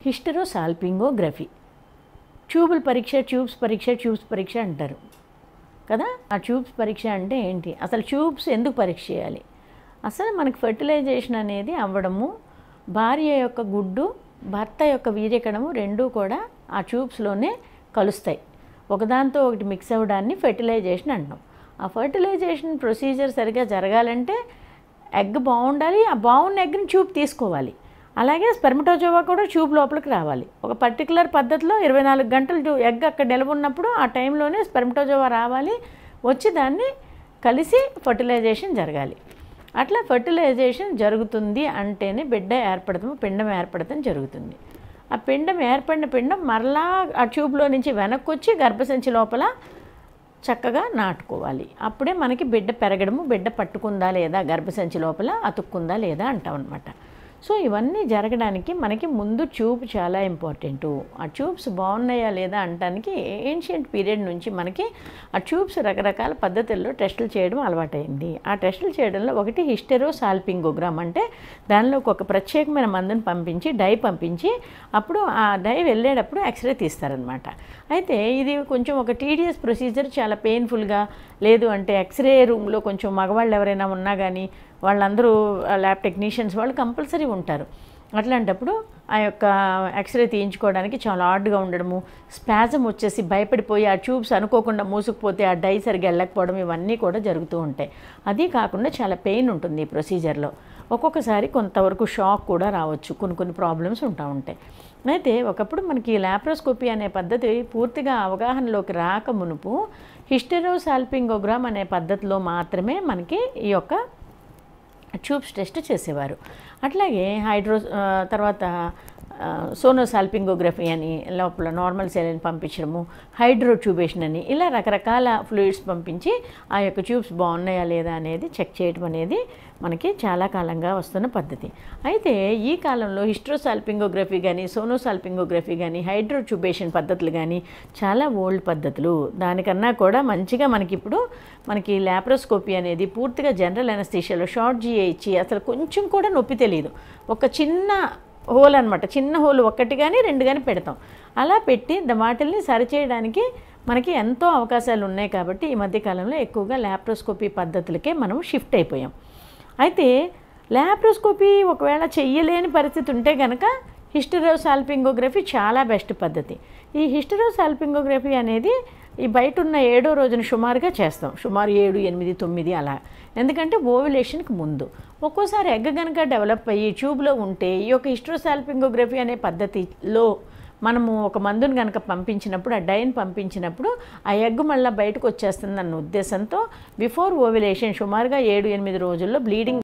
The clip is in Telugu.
హిస్టెరోసాల్పింగోగ్రఫీ ట్యూబ్స్ పరీక్ష అంటారు కదా. ఆ ట్యూబ్స్ పరీక్ష అంటే ఏంటి, అసలు ట్యూబ్స్ ఎందుకు పరీక్ష చేయాలి? అసలు మనకి ఫెర్టిలైజేషన్ అనేది అవ్వడము, భార్య యొక్క గుడ్డు భర్త యొక్క వీర్యకణము రెండూ కూడా ఆ ట్యూబ్స్లోనే కలుస్తాయి. ఒకదాంతో ఒకటి మిక్స్ అవ్వడాన్ని ఫెర్టిలైజేషన్ అంటాం. ఆ ఫెర్టిలైజేషన్ ప్రొసీజర్ సరిగా జరగాలంటే ఎగ్ బాగుండాలి, ఆ బాగున్న ఎగ్ని ట్యూబ్ తీసుకోవాలి. అలాగే స్పెర్మటోజోవా కూడా ట్యూబ్ లోపలికి రావాలి. ఒక పర్టికులర్ పద్ధతిలో 24 గంటలు ఎగ్ అక్కడ నిలవ ఉన్నప్పుడు ఆ టైంలోనే స్పెర్మటోజోవా రావాలి, వచ్చి దాన్ని కలిసి ఫెర్టిలైజేషన్ జరగాలి. అట్లా ఫెర్టిలైజేషన్ జరుగుతుంది అంటేనే బిడ్డ ఏర్పడతాము, పిండం ఏర్పడతాం జరుగుతుంది. ఆ పిండం ఏర్పడిన పిండం మరలా ఆ ట్యూబ్లో నుంచి వెనక్కి వచ్చి గర్భసంచి లోపల చక్కగా నాటుకోవాలి. అప్పుడే మనకి బిడ్డ పెరగడము, బిడ్డ పట్టుకుందా లేదా, గర్భసంచి లోపల అతుక్కుందా లేదా అంటాం అన్నమాట. సో ఇవన్నీ జరగడానికి మనకి ముందు ట్యూబ్ చాలా ఇంపార్టెంటు. ఆ ట్యూబ్స్ బాగున్నాయా లేదా అనడానికి ఏన్షియంట్ పీరియడ్ నుంచి మనకి ఆ ట్యూబ్స్ రకరకాల పద్ధతుల్లో టెస్టులు చేయడం అలవాటైంది. ఆ టెస్టులు చేయడంలో ఒకటి హిస్టెరోసాల్పింగోగ్రామ్, అంటే దానిలోకి ఒక ప్రత్యేకమైన మందుని పంపించి డై పంపించి అప్పుడు ఆ డై వెళ్ళేటప్పుడు ఎక్స్రే తీస్తారనమాట. అయితే ఇది కొంచెం ఒక టీడీఎస్ ప్రొసీజర్, చాలా పెయిన్ఫుల్గా, లేదు అంటే ఎక్స్రే రూమ్లో కొంచెం మగవాళ్ళు ఎవరైనా ఉన్నా కానీ వాళ్ళందరూ ల్యాబ్ టెక్నీషియన్స్ వాళ్ళు కంపల్సరీ ఉంటారు. అట్లాంటప్పుడు ఆ యొక్క ఎక్స్రే తీయించుకోవడానికి చాలా హార్డ్గా ఉండడము, స్పాజం వచ్చేసి భయపడిపోయి ఆ ట్యూబ్స్ అనుకోకుండా మూసుకుపోతే ఆ డై సరిగ్గా వెళ్ళకపోవడం, ఇవన్నీ కూడా జరుగుతూ ఉంటాయి. అది కాకుండా చాలా పెయిన్ ఉంటుంది ఈ ప్రొసీజర్లో. ఒక్కొక్కసారి కొంతవరకు షాక్ కూడా రావచ్చు, కొన్ని ప్రాబ్లమ్స్ ఉంటాయి. అయితే ఒకప్పుడు మనకి లాప్రోస్కోపీ అనే పద్ధతి పూర్తిగా అవగాహనలోకి రాక మునుపు హిస్టెరోసాల్పింగోగ్రామ్ అనే పద్ధతిలో మాత్రమే మనకి ఈ యొక్క ట్యూబ్స్ టెస్ట్ చేసేవారు. అట్లాగే తర్వాత సోనోసాల్పింగోగ్రఫీ అని, లోపల నార్మల్ సెల్ని పంపించడము, హైడ్రోట్యూబేషన్ అని, ఇలా రకరకాల ఫ్లూయిడ్స్ పంపించి ఆ యొక్క ట్యూబ్స్ బాగున్నాయా లేదా అనేది చెక్ చేయడం అనేది మనకి చాలా కాలంగా వస్తున్న పద్ధతి. అయితే ఈ కాలంలో హిస్టెరోసాల్పింగోగ్రఫీ కానీ, సోనోసాల్పింగోగ్రఫీ కానీ, హైడ్రోట్యూబేషన్ పద్ధతులు కానీ చాలా ఓల్డ్ పద్ధతులు. దానికన్నా కూడా మంచిగా మనకి లాప్రోస్కోపీ అనేది పూర్తిగా జనరల్ అనస్థీషియాలో షార్ట్ జిఏ ఇచ్చి అసలు కొంచెం కూడా నొప్పి తెలియదు. ఒక చిన్న హోల్ అనమాట, చిన్న హోల్ ఒకటి కానీ 2 కానీ పెడతాం. అలా పెట్టి వాటిల్ని సరిచేయడానికి మనకి ఎంతో అవకాశాలు ఉన్నాయి. కాబట్టి ఈ మధ్యకాలంలో ఎక్కువగా లాప్రోస్కోపీ పద్ధతులకే మనం షిఫ్ట్ అయిపోయాం. అయితే లాప్రోస్కోపీ ఒకవేళ చెయ్యలేని పరిస్థితి ఉంటే కనుక హిస్టెరోసాల్పింగోగ్రఫీ చాలా బెస్ట్ పద్ధతి. ఈ హిస్టెరోసాల్పింగోగ్రఫీ అనేది ఈ బయట ఉన్న 7వ రోజున సుమారుగా చేస్తాం, సుమారు 7, 8, 9 అలా. ఎందుకంటే ఓవ్యులేషన్కి ముందు ఒక్కోసారి ఎగ్ కనుక డెవలప్ అయ్యి ట్యూబ్లో ఉంటే ఈ యొక్క హిస్టెరోసాల్పింగోగ్రఫీ అనే పద్ధతిలో మనము ఒక మందుని కనుక పంపించినప్పుడు, ఆ డైన్ పంపించినప్పుడు ఆ ఎగ్ మళ్ళీ బయటకు వచ్చేస్తుందన్న ఉద్దేశంతో బిఫోర్ ఓవ్యులేషన్ సుమారుగా 7, 8 రోజుల్లో బ్లీడింగ్